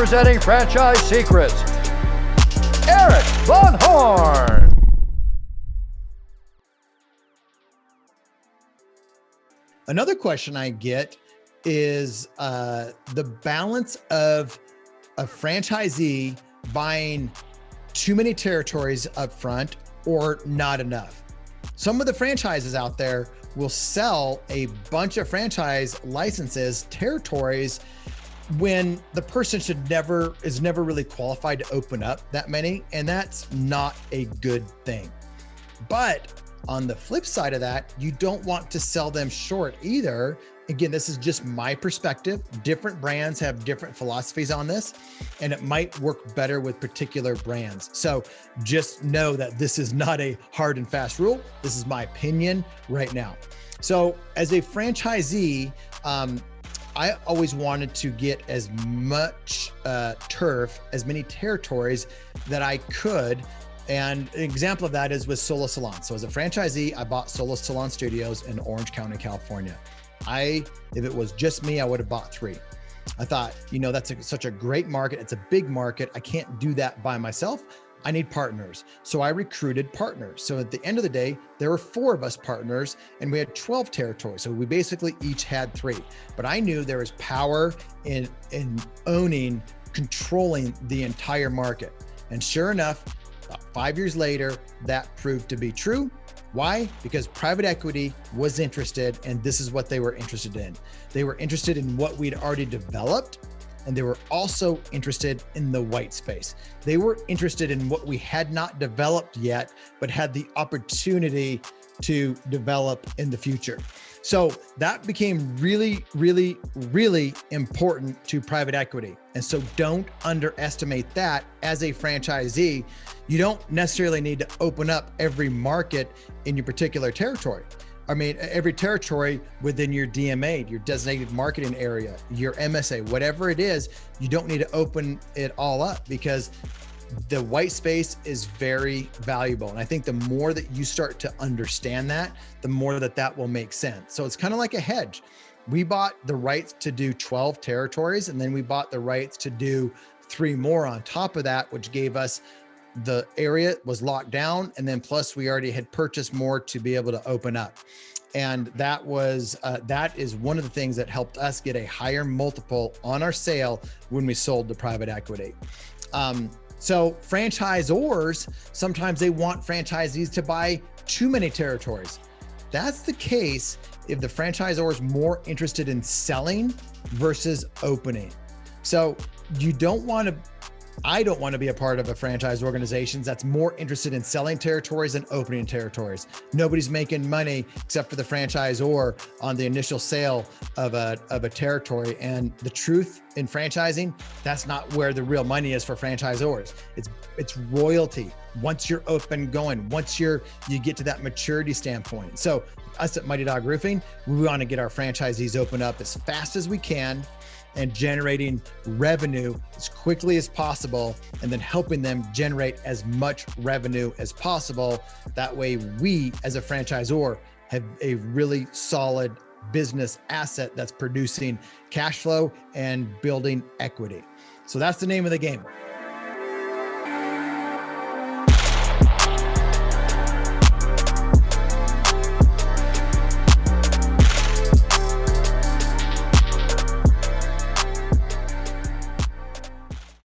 representing Franchise Secrets, Eric Von Horn. Another question I get is the balance of a franchisee buying too many territories up front or not enough. Some of the franchises out there will sell a bunch of franchise licenses, territories, when the person is never really qualified to open up that many, and that's not a good thing. But on the flip side of that, you don't want to sell them short either. Again, this is just my perspective. Different brands have different philosophies on this, and it might work better with particular brands. So just know that this is not a hard and fast rule. This is my opinion right now. So as a franchisee, I always wanted to get as much turf, as many territories that I could. And an example of that is with Solo Salon. So as a franchisee, I bought Solo Salon Studios in Orange County, California. If it was just me, I would have bought 3. I thought, that's such a great market. It's a big market. I can't do that by myself. I need partners. So I recruited partners. So at the end of the day, there were 4 of us partners and we had 12 territories. So we basically each had 3, but I knew there was power in controlling the entire market. And sure enough, about 5 years later, that proved to be true. Why? Because private equity was interested, and this is what they were interested in. They were interested in what we'd already developed, and they were also interested in the white space. They were interested in what we had not developed yet, but had the opportunity to develop in the future. So that became really, really, really important to private equity. And so don't underestimate that as a franchisee. You don't necessarily need to open up every market in your particular territory. I mean, every territory within your DMA, your designated marketing area, your MSA, whatever it is, you don't need to open it all up because the white space is very valuable. And I think the more that you start to understand that, the more that will make sense. So it's kind of like a hedge. We bought the rights to do 12 territories, and then we bought the rights to do 3 more on top of that, which gave us the area was locked down. And then plus we already had purchased more to be able to open up. And that is one of the things that helped us get a higher multiple on our sale when we sold to private equity. So franchisors, sometimes they want franchisees to buy too many territories. That's the case if the franchisor is more interested in selling versus opening. So I don't want to be a part of a franchise organization that's more interested in selling territories than opening territories. Nobody's making money except for the franchisor on the initial sale of a territory. And the truth in franchising, that's not where the real money is for franchisors. It's royalty. Once you're open going, once you get to that maturity standpoint. So us at Mighty Dog Roofing, we want to get our franchisees open up as fast as we can and generating revenue as quickly as possible, and then helping them generate as much revenue as possible. That way we, as a franchisor, have a really solid business asset that's producing cash flow and building equity. So that's the name of the game.